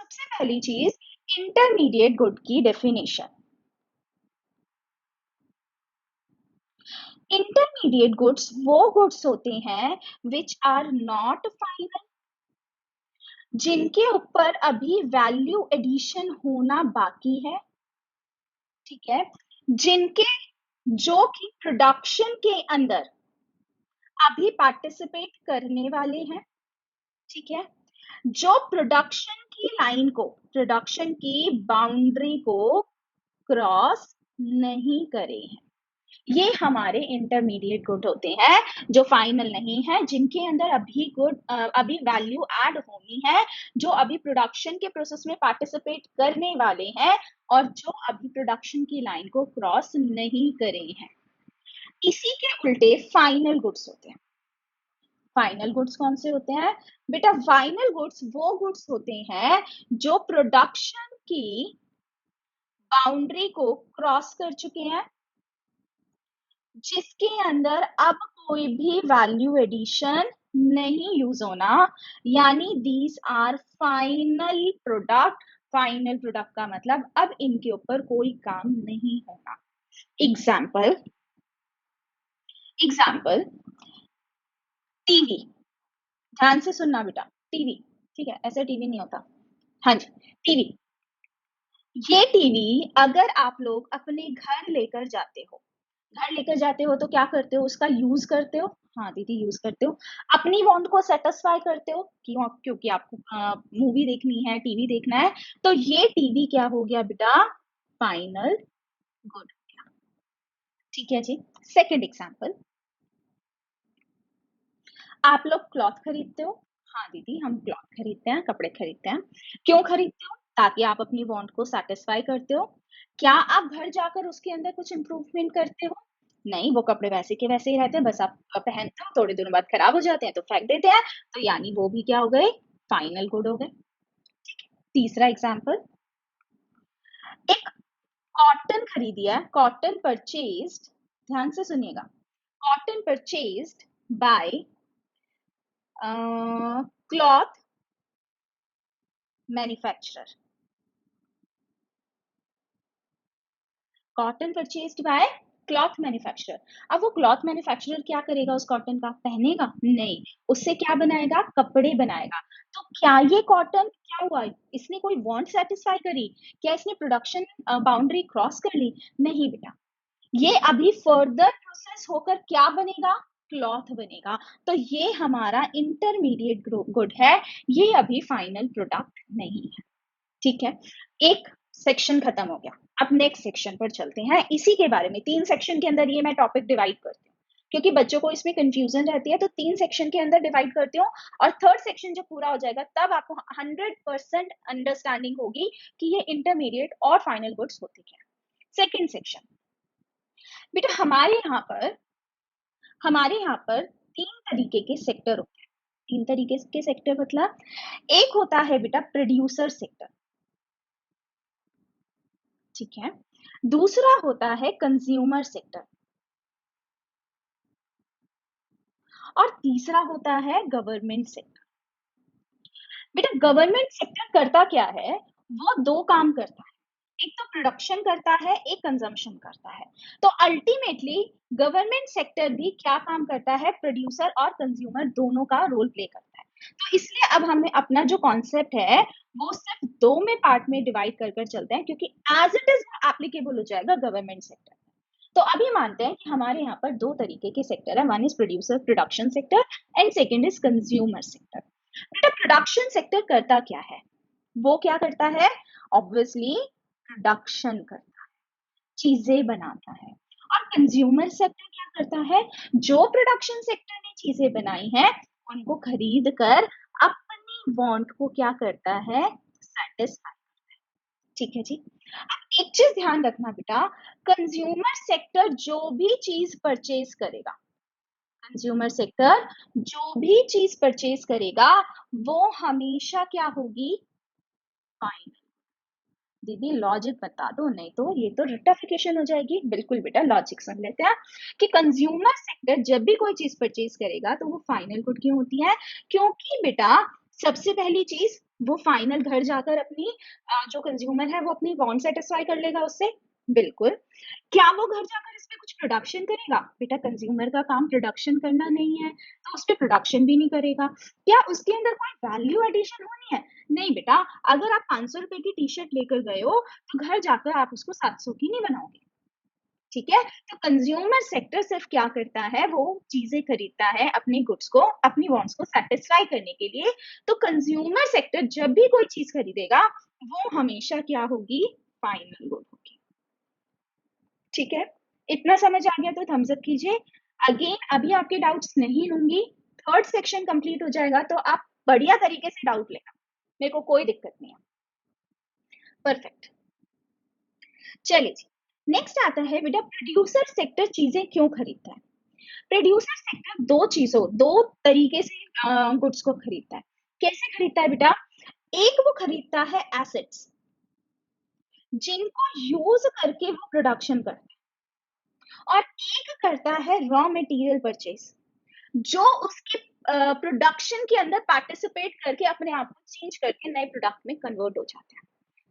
सबसे पहली चीज, इंटरमीडिएट गुड की डेफिनेशन। इंटरमीडिएट गुड्स वो गुड्स होते हैं विच आर नॉट फाइनल, जिनके ऊपर अभी वैल्यू एडिशन होना बाकी है, ठीक है, जिनके जो कि प्रोडक्शन के अंदर अभी पार्टिसिपेट करने वाले हैं, ठीक है, जो प्रोडक्शन की लाइन को, प्रोडक्शन की बाउंड्री को क्रॉस नहीं करे हैं, ये हमारे इंटरमीडिएट गुड होते हैं, जो फाइनल नहीं है, जिनके अंदर अभी वैल्यू ऐड होनी है, जो अभी प्रोडक्शन के प्रोसेस में पार्टिसिपेट करने वाले हैं और जो अभी प्रोडक्शन की लाइन को क्रॉस नहीं करे हैं। इसी के उल्टे फाइनल गुड्स होते हैं। फाइनल गुड्स कौन से होते हैं बेटा? फाइनल गुड्स वो गुड्स होते हैं जो प्रोडक्शन की बाउंड्री को क्रॉस कर चुके हैं, जिसके अंदर अब कोई भी वैल्यू एडिशन नहीं यूज होना, यानी these are final product. Final product का मतलब अब इनके ऊपर कोई काम नहीं होना। एग्जाम्पल, टीवी, ध्यान से सुनना बेटा, टीवी, ठीक है, ऐसे टीवी नहीं होता, हाँ जी, टीवी। ये टीवी अगर आप लोग अपने घर लेकर जाते हो, घर लेकर जाते हो तो क्या करते हो? उसका यूज करते हो, हाँ दीदी यूज करते हो, अपनी वांट को सेटिस्फाई करते हो क्योंकि आपको मूवी देखनी है, टीवी देखना है, तो ये टीवी क्या हो गया बेटा? फाइनल गुड हो गया, ठीक है जी। सेकंड एग्जांपल, आप लोग क्लॉथ खरीदते हो, हाँ दीदी हम क्लॉथ खरीदते हैं, कपड़े खरीदते हैं, क्यों खरीदते हो? ताकि आप अपनी वांट को सेटिस्फाई करते हो। क्या आप घर जाकर उसके अंदर कुछ इंप्रूवमेंट करते हो? नहीं, वो कपड़े वैसे के वैसे ही रहते हैं, बस आप पहनते हो, थोड़े दिनों बाद खराब हो जाते हैं तो फेंक देते हैं, तो यानी वो भी क्या हो गए? फाइनल गुड हो गए। तीसरा एग्जाम्पल, एक कॉटन खरीदिया, कॉटन परचेज्ड, ध्यान से सुनिएगा, cotton purchased bye cloth manufacturer, cotton purchased bye cloth manufacturer. अब वो क्लॉथ मैन्युफैक्चरर क्या करेगा? उस कॉटन का पहनेगा? नहीं, उससे क्या बनाएगा? कपड़े बनाएगा। तो क्या ये कॉटन क्या हुआ? इसने कोई वांट सेटिस्फाई करी? क्या इसने प्रोडक्शन बाउंड्री क्रॉस कर ली? नहीं बेटा, ये अभी फर्दर प्रोसेस होकर क्या बनेगा? क्लॉथ बनेगा। तो ये हमारा इंटरमीडिएट गुड है, ये अभी फाइनल प्रोडक्ट नहीं है, ठीक है। एक सेक्शन खत्म हो गया, अब नेक्स्ट सेक्शन पर चलते हैं। इसी के बारे में 3 सेक्शन के अंदर ये मैं टॉपिक डिवाइड करती हूँ, क्योंकि बच्चों को इसमें कंफ्यूजन रहती है, तो 3 सेक्शन के अंदर डिवाइड करती हूँ, और थर्ड सेक्शन जब पूरा हो जाएगा तब आपको 100% अंडरस्टैंडिंग होगी कि ये इंटरमीडिएट और फाइनल गुड्स होते क्या। सेकेंड सेक्शन, बेटा हमारे यहाँ पर 3 तरीके के सेक्टर होते हैं। 3 तरीके के सेक्टर मतलब, एक होता है बेटा प्रोड्यूसर सेक्टर, ठीक है, दूसरा होता है कंज्यूमर सेक्टर, और तीसरा होता है गवर्नमेंट सेक्टर। बेटा गवर्नमेंट सेक्टर करता क्या है? वो 2 काम करता है, एक तो प्रोडक्शन करता है, एक कंजम्पशन करता है। तो अल्टीमेटली गवर्नमेंट सेक्टर भी क्या काम करता है? प्रोड्यूसर और कंज्यूमर दोनों का रोल प्ले करता है। तो इसलिए अब हमें अपना जो कॉन्सेप्ट है वो सिर्फ 2 में पार्ट में डिवाइड कर कर चलते हैं, क्योंकि एज इट इज एप्लीकेबल हो जाएगा गवर्नमेंट सेक्टर। तो अभी मानते हैं कि हमारे यहाँ पर 2 तरीके के सेक्टर है, one is producer production sector and second is consumer sector. बेटा प्रोडक्शन सेक्टर करता क्या है? वो क्या करता है? ऑब्वियसली प्रोडक्शन करता है, चीजें बनाता है। और कंज्यूमर सेक्टर क्या करता है? जो प्रोडक्शन सेक्टर ने चीजें बनाई हैं उनको खरीद कर अपनी वांट को क्या करता है? सेटिस्फाई, ठीक है जी। अब एक चीज ध्यान रखना बेटा, कंज्यूमर सेक्टर जो भी चीज परचेज करेगा, कंज्यूमर सेक्टर जो भी चीज परचेज करेगा वो हमेशा क्या होगी? फाइनल। दीदी लॉजिक बता दो, नहीं तो ये तो रट्टाफिकेशन हो जाएगी। बिल्कुल बेटा लॉजिक सुन लेते हैं कि कंज्यूमर सेक्टर जब भी कोई चीज परचेज करेगा तो वो फाइनल गुड क्यों होती है? क्योंकि बेटा सबसे पहली चीज, वो फाइनल घर जाकर अपनी जो कंज्यूमर है वो अपनी वांट सेटिस्फाई कर लेगा उससे, बिल्कुल। क्या वो घर जाकर इस पे कुछ प्रोडक्शन करेगा? बेटा कंज्यूमर का काम प्रोडक्शन करना नहीं है, तो उस पे प्रोडक्शन भी नहीं करेगा। क्या उसके अंदर कोई वैल्यू एडिशन होनी है? नहीं बेटा। अगर आप 500 रुपए की टी शर्ट लेकर गए हो, तो घर जाकर आप उसको 700 की नहीं बनाओगे। ठीक है? तो कंज्यूमर सेक्टर सिर्फ क्या करता है, वो चीजें खरीदता है अपने गुड्स को, अपनी वांट्स को सेटिस्फाई करने के लिए। तो कंज्यूमर सेक्टर जब भी कोई चीज खरीदेगा, वो हमेशा क्या होगी? फाइनल गुड होगी। ठीक है? इतना समझ आ गया तो थम्स अप कीजिए। अगेन अभी आपके डाउट्स नहीं होंगी, थर्ड सेक्शन कंप्लीट हो जाएगा तो आप बढ़िया तरीके से डाउट लेना, मेरे को कोई दिक्कत नहीं है। परफेक्ट। चलिए जी, नेक्स्ट आता है बेटा, प्रोड्यूसर सेक्टर चीजें क्यों खरीदता है? प्रोड्यूसर सेक्टर दो तरीके से गुड्स को खरीदता है। कैसे खरीदता है बेटा? एक वो खरीदता है एसेट्स, जिनको यूज करके वो प्रोडक्शन करता है, और एक करता है रॉ मटेरियल परचेज, जो उसके प्रोडक्शन के अंदर पार्टिसिपेट करके अपने आप को चेंज करके नए प्रोडक्ट में कन्वर्ट हो जाते हैं।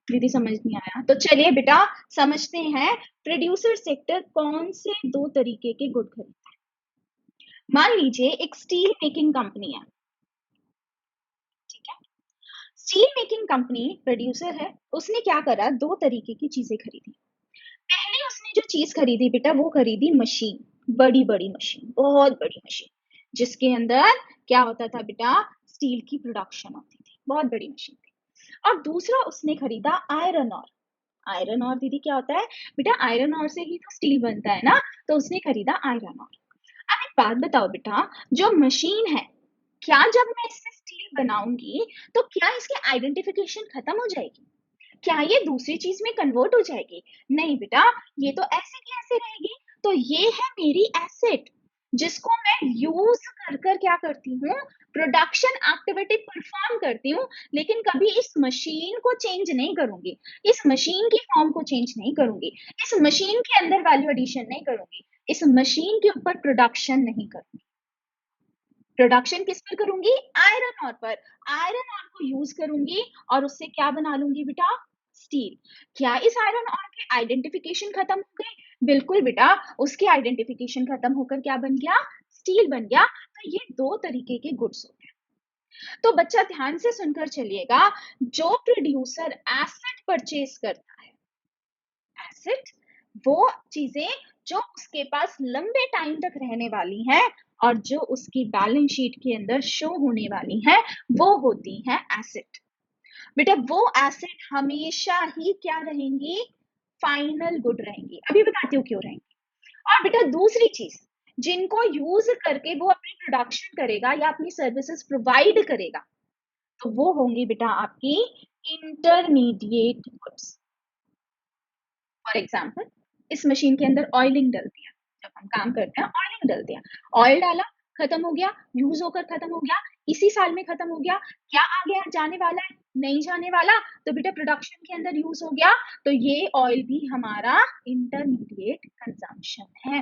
दीदी समझ नहीं आया? तो चलिए बेटा समझते हैं, प्रोड्यूसर सेक्टर कौन से दो तरीके के गुड खरीदता है। मान लीजिए एक स्टील मेकिंग कंपनी है, ठीक है? स्टील मेकिंग कंपनी प्रोड्यूसर है, उसने क्या करा, दो तरीके की चीजें खरीदी। पहले उसने जो चीज खरीदी बेटा, वो खरीदी मशीन, बड़ी बड़ी मशीन, बहुत बड़ी मशीन, जिसके अंदर क्या होता था बेटा, स्टील की प्रोडक्शन होती थी, बहुत बड़ी मशीन थी। और दूसरा उसने खरीदा आयरन ऑर। आयरन ऑर दीदी क्या होता है बेटा? आयरन ऑर से ही तो स्टील बनता है ना, तो उसने खरीदा आयरन ऑर। अब एक बात बताओ बेटा, जो मशीन है, क्या जब मैं इससे स्टील बनाऊंगी तो क्या इसकी आइडेंटिफिकेशन खत्म हो जाएगी? क्या ये दूसरी चीज में कन्वर्ट हो जाएगी? नहीं बेटा, ये तो ऐसे की ऐसे रहेगी। तो ये है मेरी एसेट, जिसको मैं यूज कर कर क्या करती हूँ, प्रोडक्शन एक्टिविटी परफॉर्म करती हूँ, लेकिन कभी इस मशीन को चेंज नहीं करूंगी, इस मशीन की फॉर्म को चेंज नहीं करूंगी, इस मशीन के अंदर वैल्यू एडिशन नहीं करूंगी, इस मशीन के ऊपर प्रोडक्शन नहीं करूंगी। प्रोडक्शन किस पर करूंगी? आयरन ऑर पर। आयरन ऑर को यूज करूंगी और उससे क्या बना लूंगी बेटा? स्टील। क्या इस आयरन ऑर की आइडेंटिफिकेशन खत्म हो गई? बिल्कुल बेटा, उसकी आइडेंटिफिकेशन खत्म होकर क्या बन गया? स्टील बन गया। तो ये दो तरीके के गुड्स होते हैं। तो बच्चा ध्यान से सुनकर चलिएगा, जो प्रोड्यूसर एसेट परचेज करता है, एसेट वो चीजें जो उसके पास लंबे टाइम तक रहने वाली हैं और जो उसकी बैलेंस शीट के अंदर शो होने वाली हैं, वो होती हैं एसेट। बेटा वो एसेट हमेशा ही क्या रहेंगी? फाइनल गुड रहेंगी। अभी बताती हूँ क्यों रहेंगी। और बेटा दूसरी चीज, जिनको यूज करके वो अपनी प्रोडक्शन करेगा या अपनी सर्विसेज प्रोवाइड करेगा, तो वो होंगी बेटा आपकी इंटरमीडिएट गुड्स। फॉर एग्जाम्पल, इस मशीन के अंदर ऑयलिंग डल दिया, जब हम काम करते हैं ऑयलिंग डल दिया, ऑयल डाला, खत्म हो गया, यूज होकर खत्म हो गया, इसी साल में खत्म हो गया। क्या आगे जाने वाला है? नहीं जाने वाला। तो बेटा प्रोडक्शन के अंदर यूज हो गया, तो ये ऑयल भी हमारा इंटरमीडिएट कंजम्पशन है।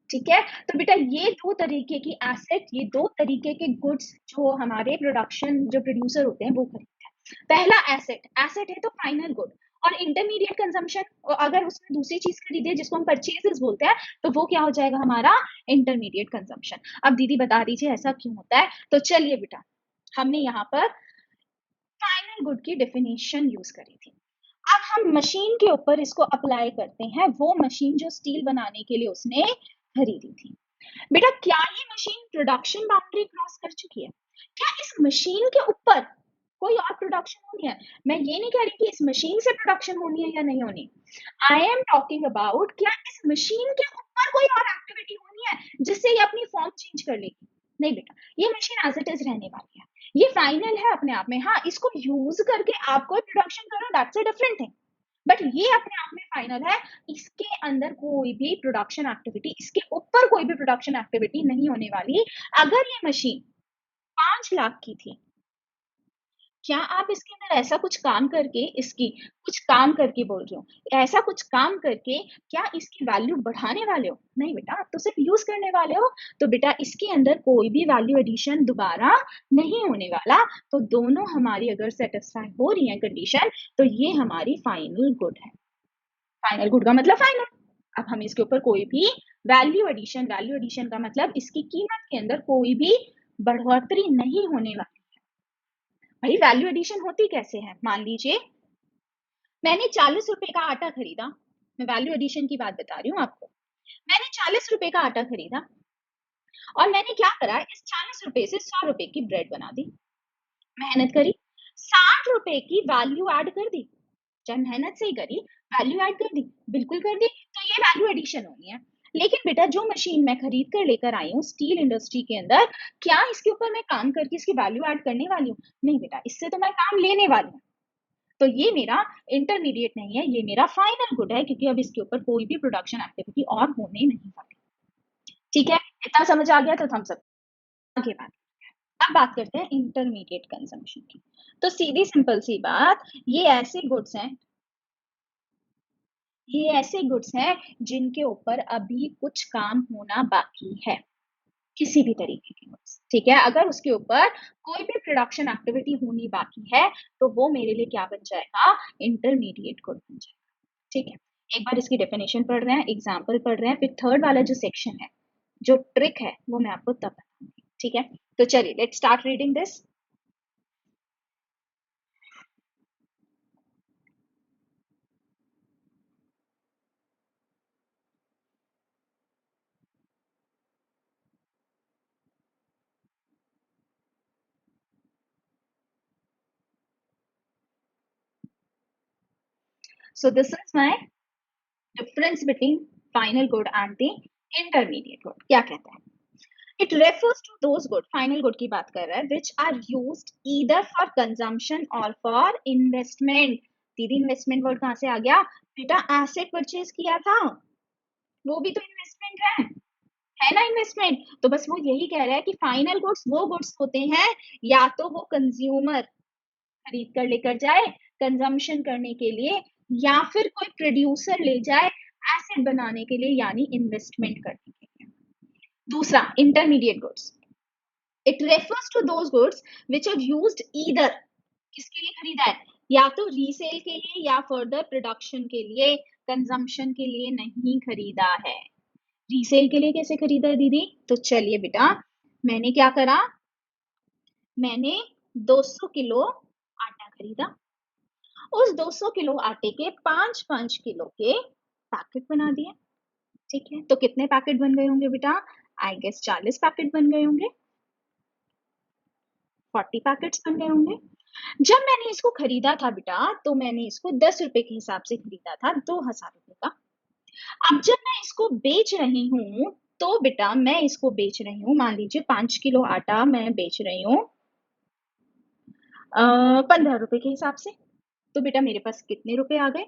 ठीक है? तो बेटा ये दो तरीके की एसेट, ये दो तरीके के गुड्स जो हमारे प्रोडक्शन जो प्रोड्यूसर होते हैं वो खरीदते हैं। पहला एसेट, एसेट है तो फाइनल गुड। और इंटरमीडिएट कंजम्पशन, अगर उसमें दूसरी चीज खरीदे जिसको हम परचेजेस बोलते हैं, तो वो क्या हो जाएगा हमारा? Intermediate consumption. अब दीदी बता दीजिए ऐसा क्यों होता है? तो चलिए बेटा, हमने यहाँ पर फाइनल गुड की डेफिनेशन यूज करी थी। अब हम मशीन के ऊपर इसको अप्लाई करते हैं, वो मशीन जो स्टील बनाने के लिए उसने खरीदी थी। बेटा क्या ये मशीन प्रोडक्शन बाउंड्री क्रॉस कर चुकी है? क्या इस मशीन के ऊपर कोई और प्रोडक्शन होनी है? मैं ये नहीं कह रही कि इस मशीन से प्रोडक्शन होनी है या नहीं होनी। आई एम टॉकिंग अबाउट, क्या इस मशीन के ऊपर कोई और एक्टिविटी होनी है जिससे ये अपनी फॉर्म चेंज कर लेगी? नहीं बेटा, ये मशीन एज इट इज रहने वाली है, ये फाइनल है अपने आप में। हाँ, इसको यूज करके आप कोई प्रोडक्शन करो, that's a different thing, but ये अपने आप में फाइनल है। इसके अंदर कोई भी प्रोडक्शन एक्टिविटी, इसके ऊपर कोई भी प्रोडक्शन एक्टिविटी नहीं होने वाली। अगर ये मशीन 5 लाख की थी, क्या आप इसके अंदर ऐसा कुछ काम करके इसकी कुछ काम करके बोल रही हूँ, ऐसा कुछ काम करके क्या इसकी वैल्यू बढ़ाने वाले हो? नहीं बेटा, आप तो सिर्फ यूज करने वाले हो। तो बेटा इसके अंदर कोई भी वैल्यू एडिशन दोबारा नहीं होने वाला। तो दोनों हमारी अगर सेटिस्फाई हो रही है कंडीशन, तो ये हमारी फाइनल गुड है। फाइनल गुड का मतलब फाइनल। अब हम इसके ऊपर कोई भी वैल्यू एडिशन का मतलब इसकी कीमत के अंदर कोई भी बढ़ोतरी नहीं होने वाली। भाई वैल्यू एडिशन होती कैसे है? मान लीजिए मैंने 40 रुपए का आटा खरीदा, मैं वैल्यू एडिशन की बात बता रही हूँ आपको। मैंने 40 रुपए का आटा खरीदा और मैंने क्या करा, इस 40 रुपए से 100 रुपए की ब्रेड बना दी। मेहनत करी, 60 रुपए की वैल्यू ऐड कर दी। चाहे मेहनत से ही करी, वैल्यू ऐड कर दी, बिल्कुल कर दी, तो ये वैल्यू एडिशन होनी है। लेकिन बेटा जो मशीन मैं खरीद कर लेकर आई हूँ स्टील इंडस्ट्री के अंदर, क्या इसके ऊपर मैं काम करके इसकी वैल्यू ऐड करने वाली हूँ? नहीं बेटा, इससे तो मैं काम लेने वाली हूँ। तो ये मेरा इंटरमीडिएट नहीं है, ये मेरा फाइनल गुड है, क्योंकि अब इसके ऊपर कोई भी प्रोडक्शन एक्टिविटी और होने नहीं वाली। ठीक है, इतना समझ आ गया? तो हम सब आगे बात, अब बात करते हैं इंटरमीडिएट कंजम्पशन की। तो सीधी सिंपल सी बात, ये ऐसे गुड्स हैं जिनके ऊपर अभी कुछ काम होना बाकी है, किसी भी तरीके की गुड्स। ठीक है, अगर उसके ऊपर कोई भी प्रोडक्शन एक्टिविटी होनी बाकी है, तो वो मेरे लिए क्या बन जाएगा? इंटरमीडिएट गुड बन जाएगा। ठीक है, एक बार इसकी डेफिनेशन पढ़ रहे हैं, एग्जाम्पल पढ़ रहे हैं, फिर थर्ड वाला जो सेक्शन है, जो ट्रिक है, वो मैं आपको तब बताऊंगी। ठीक है, तो चलिए let start reading this. So this is my difference between final good and the intermediate good. क्या कहता है? It refers to those good, final good की बात कर रहा है, which are used either for consumption or for investment. दीदी investment word कहाँ से आ गया? बेटा एसेट परचेज किया था, वो भी तो इन्वेस्टमेंट है ना इन्वेस्टमेंट। तो बस वो यही कह रहा है कि फाइनल गुड्स वो गुड्स होते हैं, या तो वो कंज्यूमर खरीद कर लेकर जाए कंजम्पशन करने के लिए, या फिर कोई प्रोड्यूसर ले जाए एसेट बनाने के लिए, यानी इन्वेस्टमेंट करने के लिए। दूसरा intermediate goods, it refers to those goods which are used either, किसके लिए खरीदा है? या तो रीसेल के लिए या फर्दर प्रोडक्शन के लिए, कंजम्पशन के लिए नहीं खरीदा है। रीसेल के लिए कैसे खरीदा है दीदी? तो चलिए बेटा, मैंने क्या करा, मैंने 200 किलो आटा खरीदा, उस 200 किलो आटे के 5-5 किलो के पैकेट बना दिए। ठीक है, तो कितने पैकेट बन गए होंगे बेटा? आई गेस 40 पैकेट बन गए होंगे, 40 पैकेट्स बन गए होंगे। जब मैंने इसको खरीदा था बेटा, तो मैंने इसको 10 रुपए के हिसाब से खरीदा था, 2000 रुपए का। अब जब मैं इसको बेच रही हूँ, तो बेटा मैं इसको बेच रही हूँ, मान लीजिए 5 किलो आटा मैं बेच रही हूँ 15 रुपए के हिसाब से। तो बेटा मेरे पास कितने रुपए आ गए?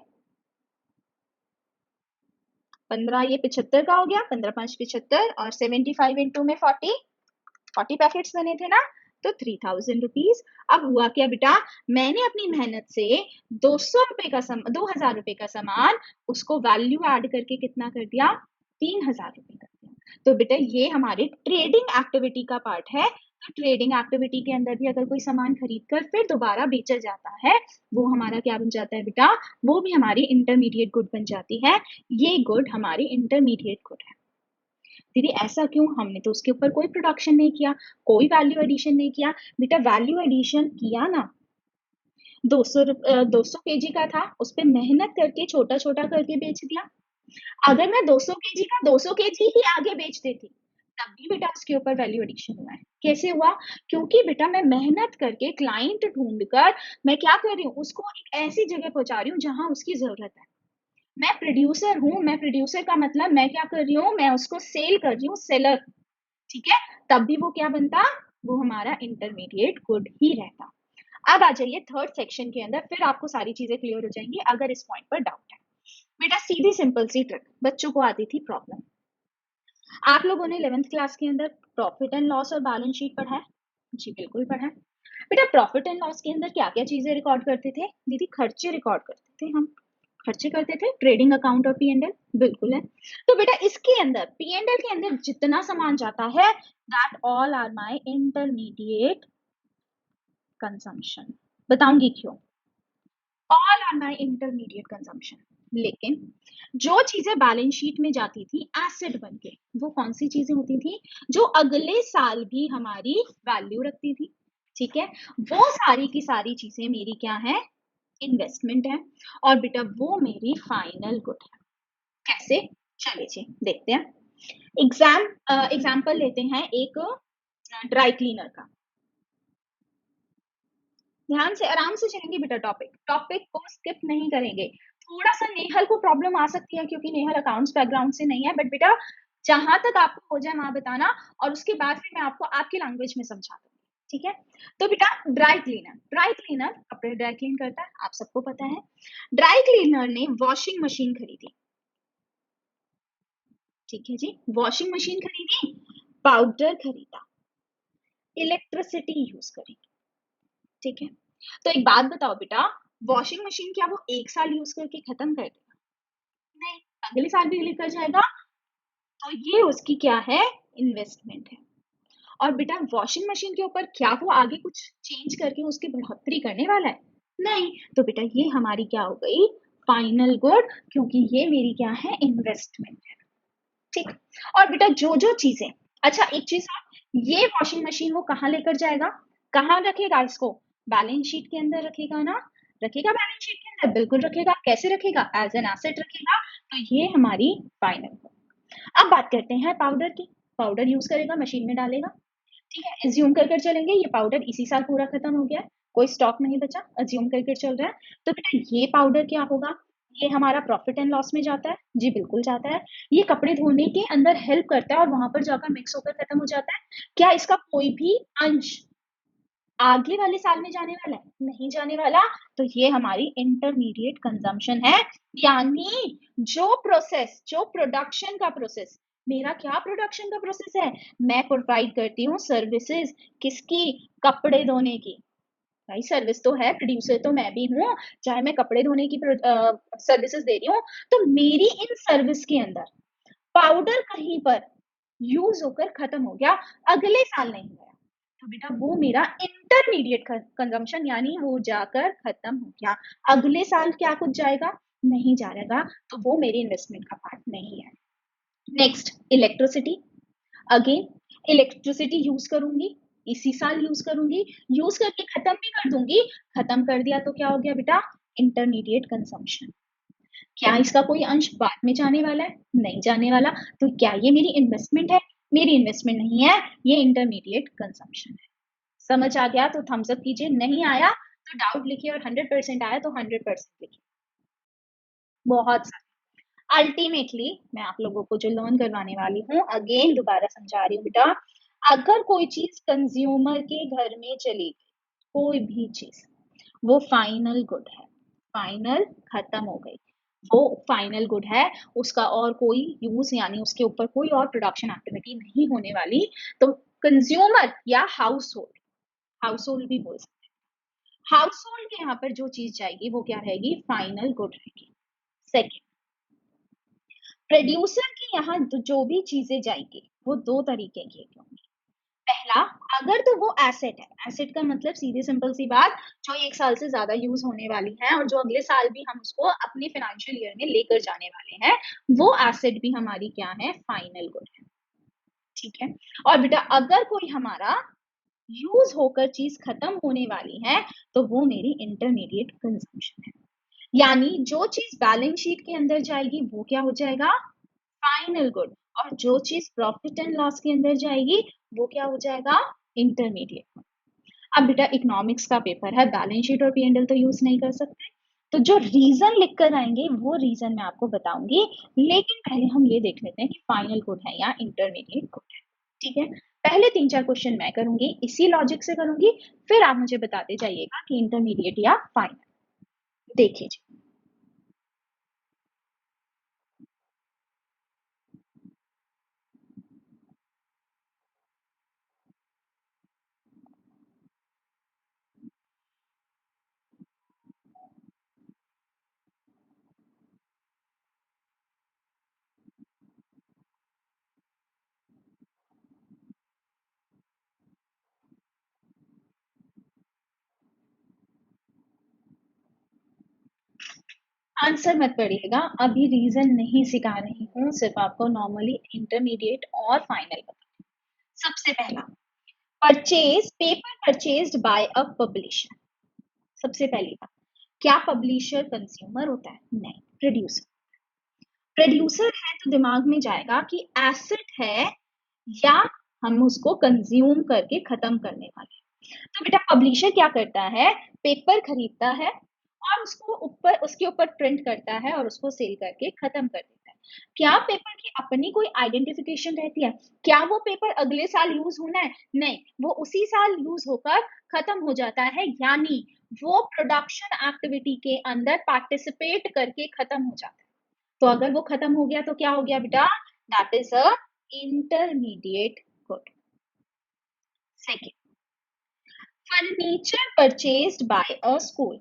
15 ये 75 का हो गया, 15 5 75, और 75 इंटू में 40 पैकेट्स बने थे ना, तो 3000 रुपीज। अब हुआ क्या बेटा, मैंने अपनी मेहनत से 2000 रुपए का सामान, उसको वैल्यू ऐड करके कितना कर दिया? 3000 रुपए कर दिया। तो बेटा ये हमारे ट्रेडिंग एक्टिविटी का पार्ट है। तो ट्रेडिंग एक्टिविटी के अंदर भी अगर कोई सामान खरीद कर फिर दोबारा बेचा जाता है, वो हमारा क्या बन जाता है बेटा? वो भी हमारी इंटरमीडिएट गुड बन जाती है। ये गुड हमारी इंटरमीडिएट गुड है। दीदी ऐसा क्यों? हमने तो उसके ऊपर कोई प्रोडक्शन नहीं किया, कोई वैल्यू एडिशन नहीं किया। बेटा वैल्यू एडिशन किया ना, 200 केजी का था, उस पर मेहनत करके छोटा छोटा करके बेच दिया। अगर मैं 200 केजी का 200 केजी ही आगे बेच देती, तब भी बेटा उसके ऊपर वैल्यू एडिशन हुआ है। कैसे हुआ? क्योंकि बेटा मैं मेहनत करके क्लाइंट ढूंढकर मैं क्या कर रही हूँ, उसको एक ऐसी जगह पहुंचा रही हूँ जहां उसकी जरूरत है। मैं प्रोड्यूसर हूँ, मैं प्रोड्यूसर का मतलब मैं क्या कर रही हूँ, मैं उसको सेल कर रही हूँ, सेलर। ठीक है, तब भी वो क्या बनता? वो हमारा इंटरमीडिएट गुड ही रहता। अब आ जाइए थर्ड सेक्शन के अंदर, फिर आपको सारी चीजें क्लियर हो जाएंगी अगर इस पॉइंट पर डाउट है। बेटा सीधी सिंपल सी ट्रिक, बच्चों को आती थी प्रॉब्लम। आप लोगों ने 11th क्लास के अंदर प्रॉफिट एंड लॉस और बैलेंस शीट पढ़ा है? जी बिल्कुल पढ़ा है। बेटा प्रॉफिट एंड लॉस के अंदर क्या क्या चीजें रिकॉर्ड करते थे दीदी? खर्चे रिकॉर्ड करते थे हम। खर्चे करते थे, ट्रेडिंग अकाउंट और पी एंड एल, बिल्कुल है। तो बेटा इसके अंदर पी एंड एल के अंदर जितना सामान जाता है, that all are my intermediate consumption. बताऊंगी क्यों? All are my intermediate consumption. लेकिन जो चीजें बैलेंस शीट में जाती थी एसेट बन के, वो कौन सी चीजें होती थी? जो अगले साल भी हमारी वैल्यू रखती थी। ठीक है, वो सारी की सारी चीजें मेरी क्या है? इन्वेस्टमेंट है। और बेटा वो मेरी फाइनल गुड है। कैसे? चलिए जी देखते हैं। एग्जाम्पल लेते हैं एक ड्राई क्लीनर का। ध्यान से आराम से चलेंगे बेटा, टॉपिक टॉपिक को स्किप नहीं करेंगे। थोड़ा सा नेहल को प्रॉब्लम आ सकती है क्योंकि नेहल अकाउंट्स बैकग्राउंड से नहीं है, बट बेटा जहां तक आपको हो जाए वहां बताना, और उसके बाद फिर मैं आपको आपकी लैंग्वेज में समझा दूंगी। ठीक है, तो बेटा ड्राई क्लीनर कपड़े ड्राई क्लीन करता है, आप सबको पता है। ड्राई क्लीनर ने वॉशिंग मशीन खरीदी। ठीक है जी, वॉशिंग मशीन खरीदी, पाउडर खरीदा, इलेक्ट्रिसिटी यूज करी। ठीक है, तो एक बात बताओ बेटा, वॉशिंग मशीन क्या वो एक साल यूज करके खत्म कर देगा? नहीं, अगले साल भी लेकर जाएगा। तो ये उसकी क्या है? इन्वेस्टमेंट है। और बेटा वॉशिंग मशीन के ऊपर क्या वो आगे कुछ चेंज करके उसकी बढ़ोतरी करने वाला है? नहीं। तो बेटा ये हमारी क्या हो गई? फाइनल गुड, क्योंकि ये मेरी क्या है? इन्वेस्टमेंट है। ठीक। और बेटा जो जो चीजें, अच्छा एक चीज और, ये वॉशिंग मशीन वो कहाँ लेकर जाएगा? कहाँ रखेगा इसको? बैलेंस शीट के अंदर रखेगा ना? रखेगा बैलेंस शीट के अंदर, बिल्कुल रखेगा। कैसे रखेगा? एज एन एसेट रखेगा। तो ये हमारी फाइनल। अब बात करते हैं पाउडर की। पाउडर यूज करेगा, मशीन में डालेगा। ठीक है, एज्यूम कर कर चलेंगे ये पाउडर इसी साल पूरा खत्म हो गया है, कोई स्टॉक नहीं बचा, एज्यूम कर कर चल रहा है। तो बेटा ये पाउडर क्या होगा? ये हमारा प्रॉफिट एंड लॉस में जाता है, जी बिल्कुल जाता है। ये कपड़े धोने के अंदर हेल्प करता है और वहां पर जाकर मिक्स होकर खत्म हो जाता है। क्या इसका कोई भी अंश आगे वाले साल में जाने वाला है? नहीं जाने वाला। तो ये हमारी इंटरमीडिएट कंजम्पशन है। यानी जो प्रोडक्शन का प्रोसेस, मेरा क्या प्रोडक्शन का प्रोसेस है? मैं प्रोवाइड करती हूँ सर्विसेज, किसकी? कपड़े धोने की। भाई सर्विस तो है, प्रोड्यूसर तो मैं भी हूँ, चाहे मैं कपड़े धोने की सर्विसेज दे रही हूँ। तो मेरी इन सर्विस के अंदर पाउडर कहीं पर यूज होकर खत्म हो गया, अगले साल नहीं गया, तो बेटा वो मेरा इंटरमीडिएट कंजम्पशन, यानी वो जाकर खत्म हो गया। अगले साल क्या कुछ जाएगा? नहीं जाएगा। तो वो मेरी इन्वेस्टमेंट का पार्ट नहीं है। Next, electricity. Again electricity use करूंगी, इसी साल यूज करूंगी, यूज करके खत्म भी कर दूंगी। खत्म कर दिया तो क्या हो गया बेटा? Intermediate consumption. क्या इसका कोई अंश बाद में जाने वाला है? नहीं जाने वाला। तो क्या ये मेरी इन्वेस्टमेंट है? मेरी इन्वेस्टमेंट नहीं है, ये इंटरमीडिएट कंजम्पशन है। समझ आ गया तो थम्स अप कीजिए, नहीं आया तो डाउट लिखिए, और 100% आया तो 100% लिखिए। बहुत सारे। अल्टीमेटली मैं आप लोगों को जो लर्न करवाने वाली हूँ, अगेन दोबारा समझा रही हूँ बेटा, अगर कोई चीज कंज्यूमर के घर में चली गई, कोई भी चीज, वो फाइनल गुड है। फाइनल, खत्म हो गई, वो फाइनल गुड है। उसका और कोई यूज, यानी उसके ऊपर कोई और प्रोडक्शन एक्टिविटी नहीं होने वाली। तो कंज्यूमर या हाउस होल्ड, हाउस होल्ड भी बोल सकते हैं, हाउस होल्ड के यहाँ पर जो चीज जाएगी वो क्या रहेगी? फाइनल गुड रहेगी। सेकेंड, प्रोड्यूसर के यहाँ जो भी चीजें जाएंगी वो दो तरीके की होंगी। पहला, अगर तो वो एसेट है, एसेट का मतलब सीधी सिंपल सी बात, जो एक साल से ज्यादा यूज होने वाली है और जो अगले साल भी हम उसको अपने फाइनेंशियल ईयर में लेकर जाने वाले हैं, वो एसेट भी हमारी क्या है? फाइनल गुड है। ठीक है। और बेटा अगर कोई हमारा यूज होकर चीज खत्म होने वाली है, तो वो मेरी इंटरमीडिएट कंजम्पशन है। यानी जो चीज बैलेंस शीट के अंदर जाएगी वो क्या हो जाएगा? Final good. और जो चीज प्रॉफिट एंड लॉस के अंदर जाएगी वो क्या हो जाएगा? इंटरमीडिएट। अब बेटा इकोनॉमिक्स का पेपर है, बैलेंस शीट और पी एंड एल तो यूज नहीं कर सकते। तो जो रीजन लिख कर आएंगे वो रीजन मैं आपको बताऊंगी, लेकिन पहले हम ये देख लेते हैं कि फाइनल गुड है या इंटरमीडिएट गुड है। ठीक है, पहले 3-4 क्वेश्चन मैं करूंगी, इसी लॉजिक से करूंगी, फिर आप मुझे बताते जाइएगा कि इंटरमीडिएट या फाइनल। देखिए आंसर मत पढ़िएगा, अभी रीजन नहीं सिखा रही हूँ, सिर्फ आपको नॉर्मली इंटरमीडिएट और फाइनल बता। सबसे पहला, पेपर परचेज्ड बाय अ पब्लिशर। सबसे पहली बात, क्या पब्लिशर कंज्यूमर होता है? नहीं, प्रोड्यूसर। प्रोड्यूसर है तो दिमाग में जाएगा कि एसेट है या हम उसको कंज्यूम करके खत्म करने वाले। तो बेटा पब्लिशर क्या करता है, पेपर खरीदता है और उसके ऊपर प्रिंट करता है और उसको सेल करके खत्म कर देता है। क्या पेपर की अपनी कोई आइडेंटिफिकेशन रहती है? क्या वो पेपर अगले साल यूज होना है? नहीं, वो उसी साल यूज होकर खत्म हो जाता है, यानी वो प्रोडक्शन एक्टिविटी के अंदर पार्टिसिपेट करके खत्म हो जाता है। तो अगर वो खत्म हो गया तो क्या हो गया बेटा? That is a intermediate good. Second, furniture purchased bye a school.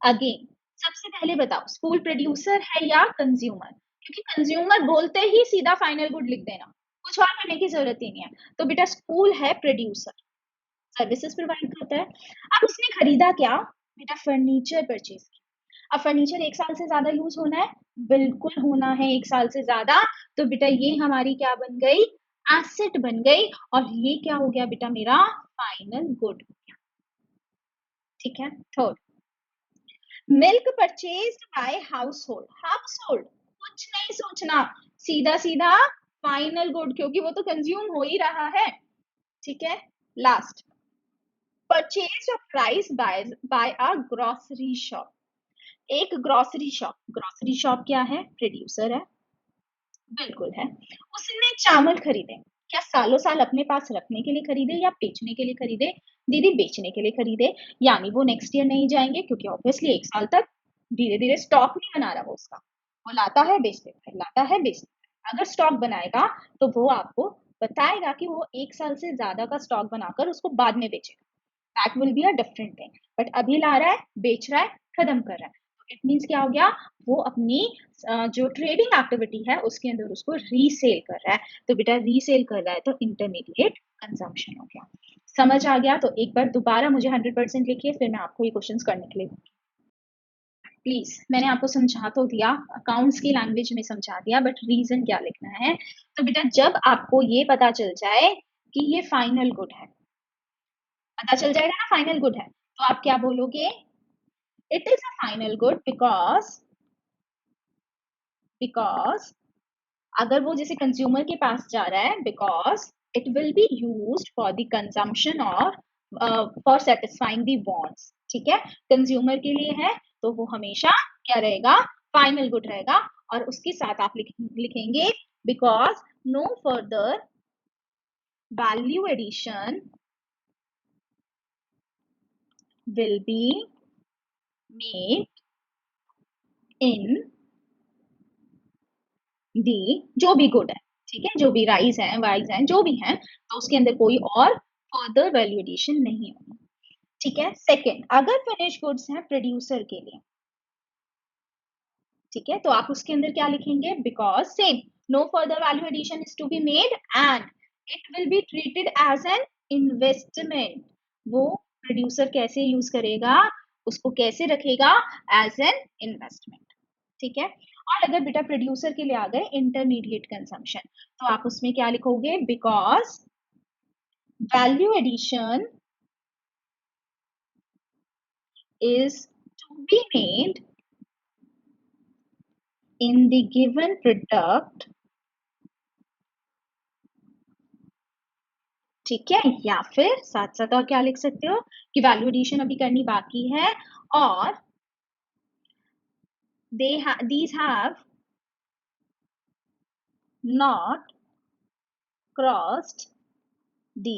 Again, सबसे पहले बताओ स्कूल प्रोड्यूसर है या कंज्यूमर? क्योंकि कंज्यूमर बोलते ही सीधा फाइनल गुड लिख देना, कुछ और करने की जरूरत ही नहीं है। तो बेटा स्कूल है प्रोड्यूसर, सर्विसेज प्रोवाइड करता है। अब उसने खरीदा क्या? बेटा फर्नीचर परचेज किया। अब फर्नीचर एक साल से ज्यादा यूज होना है? बिल्कुल होना है, एक साल से ज्यादा। तो बेटा ये हमारी क्या बन गई? एसेट बन गई, और ये क्या हो गया बेटा? मेरा फाइनल गुड। ठीक है। Third, milk purchased bye house hold. House hold, कुछ नहीं सोचना, सीधा सीधा फाइनल गुड, क्योंकि वो तो कंज्यूम हो ही रहा है। ठीक है। Last, purchase of rice by a grocery shop. एक ग्रोसरी शॉप क्या है? प्रोड्यूसर है, बिल्कुल है। उसने चावल खरीदे, क्या सालों साल अपने पास रखने के लिए खरीदे या बेचने के लिए खरीदे? दीदी बेचने के लिए खरीदे, यानी वो नेक्स्ट ईयर नहीं जाएंगे, क्योंकि ऑब्वियसली एक साल तक धीरे धीरे स्टॉक नहीं बना रहा वो उसका, वो लाता है बेच देता है, लाता है बेच देता है। अगर स्टॉक बनाएगा तो वो आपको बताएगा कि वो एक साल से ज्यादा का स्टॉक बनाकर उसको बाद में बेचेगा, that will be a different thing. But अभी ला रहा है, बेच रहा है, खत्म कर रहा है, तो इट मीन्स क्या हो गया? वो अपनी जो ट्रेडिंग एक्टिविटी है उसके अंदर उसको रीसेल कर रहा है। तो बेटा रीसेल कर रहा है तो इंटरमीडिएट कंजम्पशन हो गया। समझ आ गया? तो एक बार दोबारा मुझे 100% लिखिए, फिर मैं आपको ये क्वेश्चंस करने के लिए दूंगी। प्लीज, मैंने आपको समझा तो दिया, अकाउंट्स की लैंग्वेज में समझा दिया, बट रीजन क्या लिखना है? तो बेटा जब आपको ये पता चल जाए कि ये फाइनल गुड है, पता चल जाएगा ना फाइनल गुड है, तो आप क्या बोलोगे? It is a final good because अगर वो जैसे कंज्यूमर के पास जा रहा है, because it will be used for the consumption और फॉर सेटिस्फाइंग द वांट्स। ठीक है, कंज्यूमर के लिए है तो वो हमेशा क्या रहेगा? फाइनल गुड रहेगा। और उसके साथ आप लिखेंगे because no further value addition will be made in the जो भी गुड है, ठीक है, जो भी राइस है, वाइज है, जो भी है, तो उसके अंदर कोई और फर्दर वैल्यू एडिशन नहीं होगी। ठीक है। सेकंड, अगर फिनिश गुड्स हैं प्रोड्यूसर के लिए, ठीक है, तो आप उसके अंदर क्या लिखेंगे? Because same, no further value addition is to be made and it will be treated as an investment. वो प्रोड्यूसर कैसे यूज करेगा, उसको कैसे रखेगा? As an investment. ठीक है। और अगर बेटा प्रोड्यूसर के लिए आ गए इंटरमीडिएट कंजम्पशन, तो आप उसमें क्या लिखोगे? Because value addition is to be made in the given product। ठीक है, या फिर साथ साथ और क्या लिख सकते हो कि वैल्यू एडिशन अभी करनी बाकी है और these have not crossed the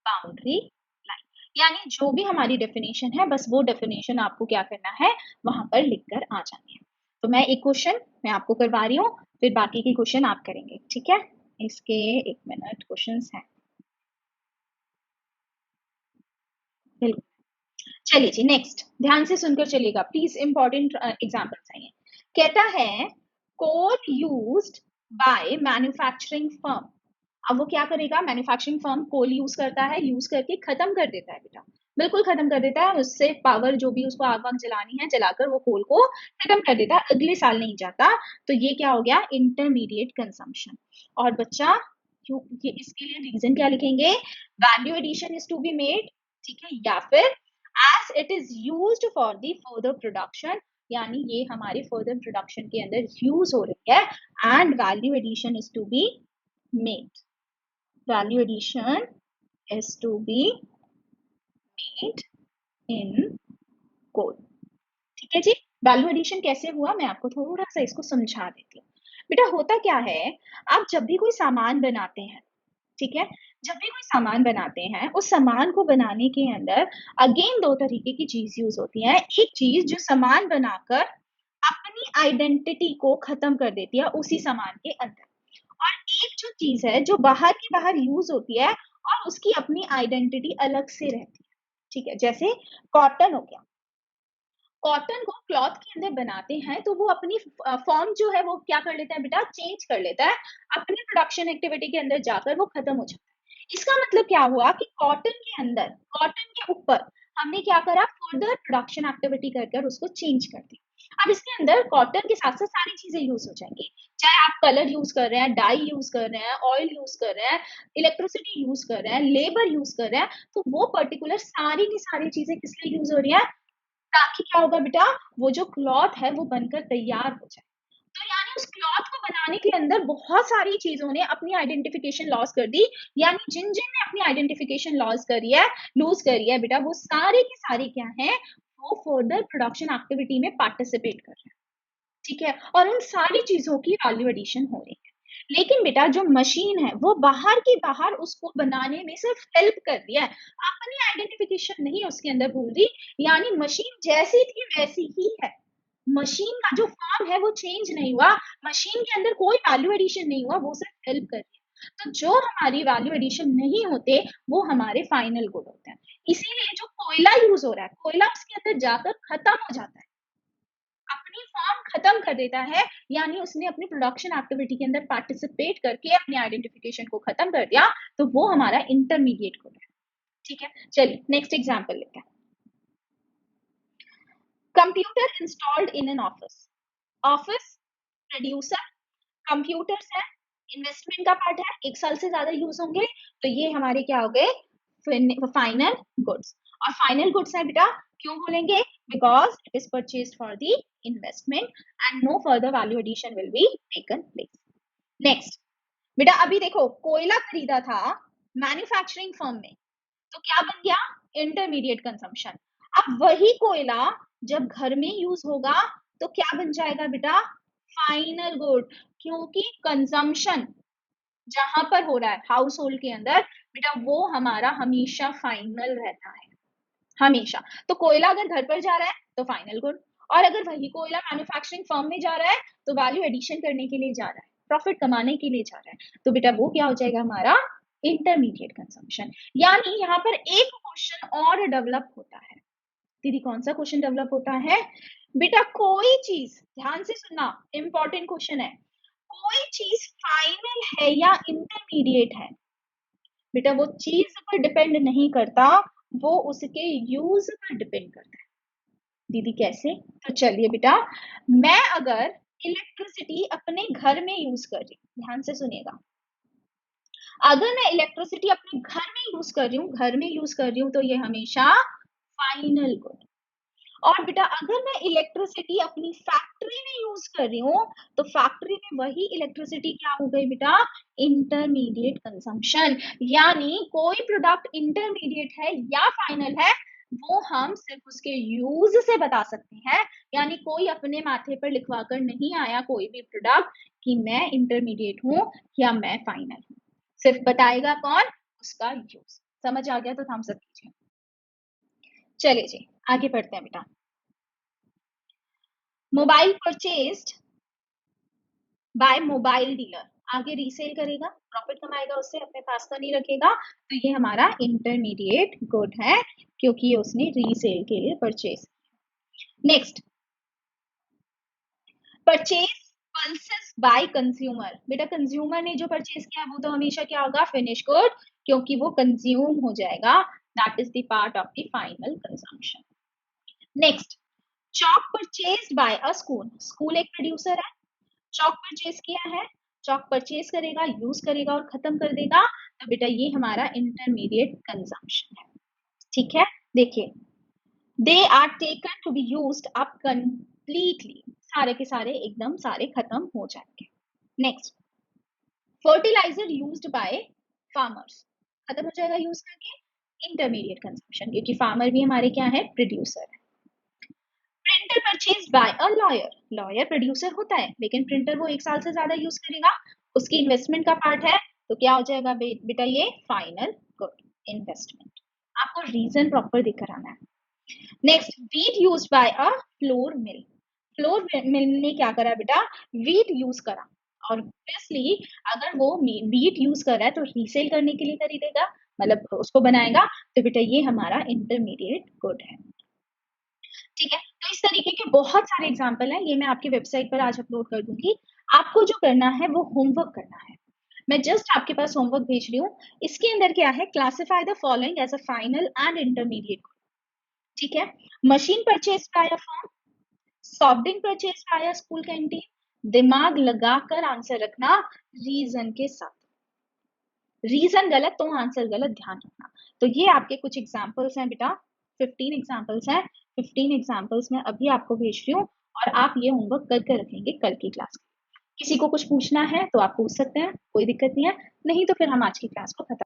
boundary line। यानी जो भी हमारी डेफिनेशन है, बस वो डेफिनेशन आपको क्या करना है? वहां पर लिखकर आ जानी है। तो मैं एक क्वेश्चन मैं आपको करवा रही हूँ, फिर बाकी के क्वेश्चन आप करेंगे। ठीक है, इसके 1 मिनट क्वेश्चंस हैं। बिल्कुल। चलिए जी, नेक्स्ट ध्यान से सुनकर चलिएगा प्लीज, इंपॉर्टेंट एग्जाम्पल्स आइए। कहता है कोल यूज्ड बाय मैन्युफैक्चरिंग फर्म। अब वो क्या करेगा? मैन्युफैक्चरिंग फर्म कोल यूज करता है, यूज करके खत्म कर देता है बेटा। बिल्कुल खत्म कर देता है, उससे पावर जो भी उसको आग वाग जलानी है जलाकर वो कोल को खत्म कर देता है, अगले साल नहीं जाता। तो ये क्या हो गया, इंटरमीडिएट कंजम्पशन। और बच्चा ये इसके लिए रीजन क्या लिखेंगे, value addition is to be made, ठीक है, या फिर as it is used for the further production, यानी ये हमारे फर्दर प्रोडक्शन के अंदर यूज हो रही है, and value addition is to be made, value addition is to be made in coal. ठीक है जी, वैल्यू एडिशन कैसे हुआ मैं आपको थोड़ा सा इसको समझा देती हूँ। बेटा होता क्या है, आप जब भी कोई सामान बनाते हैं, ठीक है, जब भी कोई सामान बनाते हैं, उस सामान को बनाने के अंदर अगेन दो तरीके की चीज यूज होती है। एक चीज जो सामान बनाकर अपनी आइडेंटिटी को खत्म कर देती है उसी सामान के अंदर, और एक जो चीज है जो बाहर की बाहर यूज होती है और उसकी अपनी आइडेंटिटी अलग से रहती है। ठीक है, जैसे कॉटन हो गया, कॉटन को क्लॉथ के अंदर बनाते हैं तो वो अपनी फॉर्म जो है वो क्या कर लेता है बेटा, चेंज कर लेता है, अपनी प्रोडक्शन एक्टिविटी के अंदर जाकर वो खत्म हो जाता है। इसका मतलब क्या हुआ कि कॉटन के अंदर, कॉटन के ऊपर हमने क्या करा, फर्दर प्रोडक्शन एक्टिविटी कर कर उसको चेंज कर दिया। अब इसके अंदर कॉटन के साथ साथ सारी चीजें यूज हो जाएंगी, चाहे आप कलर यूज कर रहे हैं, डाई यूज कर रहे हैं, ऑयल यूज कर रहे हैं, इलेक्ट्रिसिटी यूज कर रहे हैं, लेबर यूज कर रहे हैं, तो वो पर्टिकुलर सारी की सारी चीजें किस लिए यूज हो रही है, ताकि क्या होगा बेटा, वो जो क्लॉथ है वो बनकर तैयार हो जाए। तो यानी उस क्लॉथ को बनाने के अंदर बहुत सारी चीजों ने अपनी आइडेंटिफिकेशन लॉस कर दी, यानी जिन जिन ने अपनी आइडेंटिफिकेशन लॉस करी है, लूज करी है बेटा, वो सारे की सारी क्या है, वो फर्दर प्रोडक्शन एक्टिविटी में पार्टिसिपेट कर रहे हैं। ठीक है, और उन सारी चीजों की वैल्यू एडिशन हो रही है। लेकिन बेटा जो मशीन है वो बाहर की बाहर उसको बनाने में सिर्फ हेल्प कर रही है, अपनी आइडेंटिफिकेशन नहीं उसके अंदर भूल रही, यानी मशीन जैसी थी वैसी ही है, मशीन का जो फॉर्म है वो चेंज नहीं हुआ, मशीन के अंदर कोई वैल्यू एडिशन नहीं हुआ, वो सिर्फ हेल्प कर रही है। तो जो हमारी वैल्यू एडिशन नहीं होते वो हमारे फाइनल गुड होते हैं। इसीलिए जो कोयला यूज हो रहा है, कोयला उसके अंदर जाकर खत्म हो जाता है, अपनी फॉर्म खत्म कर देता है, यानी उसने अपनी प्रोडक्शन एक्टिविटी के अंदर पार्टिसिपेट करके अपनी आइडेंटिफिकेशन को खत्म कर दिया, तो वो हमारा इंटरमीडिएट गुड है। ठीक है, चलिए नेक्स्ट एग्जांपल लेते हैं। Computer installed in an office, office, producer, computers है, इन्वेस्टमेंट का पार्ट है, एक साल से ज्यादा यूज होंगे, तो ये हमारे क्या हो गए, फाइनल गुड्स। और फाइनल गुड्स है बेटा, क्यों बोलेंगे, because it is purchased for the investment and no further value addition will be taken place. Next बेटा, अभी देखो कोयला खरीदा था मैन्युफैक्चरिंग फर्म में, तो क्या बन गया, इंटरमीडिएट कंजम्पशन। अब वही कोयला जब घर में यूज होगा तो क्या बन जाएगा बेटा, फाइनल गुड, क्योंकि कंजम्पशन जहां पर हो रहा है हाउस होल्ड के अंदर बेटा, वो हमारा हमेशा फाइनल रहता है, हमेशा। तो कोयला अगर घर पर जा रहा है तो फाइनल गुड, और अगर वही कोयला मैन्युफैक्चरिंग फर्म में जा रहा है तो वैल्यू एडिशन करने के लिए जा रहा है, प्रॉफिट कमाने के लिए जा रहा है, तो बेटा वो क्या हो जाएगा हमारा इंटरमीडिएट कंजम्पशन। यानी यहाँ पर एक क्वेश्चन और डेवलप होता है, दीदी कौन सा क्वेश्चन डेवलप होता है बेटा, कोई चीज, ध्यान से सुनना, इंपॉर्टेंट क्वेश्चन है, कोई चीज फाइनल है या इंटरमीडिएट है, बेटा वो चीज पर डिपेंड नहीं करता, वो उसके यूज पर डिपेंड करता है। दीदी कैसे, तो चलिए बेटा, मैं अगर इलेक्ट्रिसिटी अपने घर में यूज कर रही हूँ, ध्यान से सुनिएगा, अगर मैं इलेक्ट्रिसिटी अपने घर में यूज कर रही हूँ, घर में यूज कर रही हूँ, तो ये हमेशा फाइनल गुड। और बेटा अगर मैं इलेक्ट्रिसिटी अपनी फैक्ट्री में यूज कर रही हूँ, तो फैक्ट्री में वही इलेक्ट्रिसिटी क्या हो गई बेटा, इंटरमीडिएट कंजम्पशन। यानी कोई प्रोडक्ट इंटरमीडिएट है या फाइनल है, वो हम सिर्फ उसके यूज से बता सकते हैं, यानी कोई अपने माथे पर लिखवा कर नहीं आया कोई भी प्रोडक्ट कि मैं इंटरमीडिएट हूँ या मैं फाइनल हूँ, सिर्फ बताएगा कौन, उसका यूज। समझ आ गया तो थम्स अप कीजिए। चलिए जी आगे बढ़ते हैं बेटा, mobile purchased bye mobile dealer, आगे रीसेल करेगा, प्रॉफिट कमाएगा उससे, अपने पास तो नहीं रखेगा, तो ये हमारा इंटरमीडिएट गुड है, क्योंकि ये उसने रीसेल के लिए purchase. Next, purchase pulses by consumer, बेटा कंज्यूमर ने जो परचेज किया वो तो हमेशा क्या होगा, फिनिश गुड, क्योंकि वो कंज्यूम हो जाएगा that is the part of the final consumption. Next, chalk purchased bye a school. School एक प्रोड्यूसर है, चॉक परचेज किया है, चॉक परचेज करेगा, यूज करेगा और खत्म कर देगा, तो बेटा ये हमारा इंटरमीडिएट कंजम्पशन है. ठीक है, देखिए, they are taken to be used up completely, सारे के सारे एकदम सारे खत्म हो जाएंगे. Next, fertiliser used by farmers, खत्म हो जाएगा यूज करके, इंटरमीडिएट कंजम्पशन, क्योंकि फार्मर भी हमारे क्या है, प्रोड्यूसर है. Printer purchase by a lawyer, lawyer producer होता है लेकिन प्रिंटर वो 1 साल से ज्यादा यूज करेगा, उसकी इन्वेस्टमेंट का पार्ट है, तो क्या हो जाएगा बेटा, ये फाइनल गुड इन्वेस्टमेंट. आपको रीजन प्रॉपर देकर आना है. Next, wheat use by a flour mill. Flour mill ने क्या करा बेटा, वीट यूज करा, और ऑब्वियसली अगर वो वीट यूज कर रहा है तो रीसेल करने के लिए खरीदेगा, मतलब उसको बनाएगा, तो बेटा ये हमारा इंटरमीडिएट गुड है. ठीक है, तो इस तरीके के बहुत सारे एग्जाम्पल हैं, ये मैं आपकी वेबसाइट पर आज अपलोड कर दूंगी. आपको जो करना है वो होमवर्क करना है. मैं जस्ट आपके पास होमवर्क भेज रही हूँ. इसके अंदर क्या है, classify the following as a final and intermediate. ठीक है, machine purchase by a firm, soft drink purchase by a school canteen. दिमाग लगाकर आंसर रखना रीजन के साथ, रीजन गलत तो आंसर गलत, ध्यान रखना. तो ये आपके कुछ एग्जाम्पल्स हैं बेटा, 15 एग्जाम्पल्स हैं. 15 एग्जाम्पल्स में अभी आपको भेज रही हूँ, और आप ये होमवर्क करके रखेंगे कल की क्लास में. किसी को कुछ पूछना है तो आप पूछ सकते हैं, कोई दिक्कत नहीं है, नहीं तो फिर हम आज की क्लास को खत्म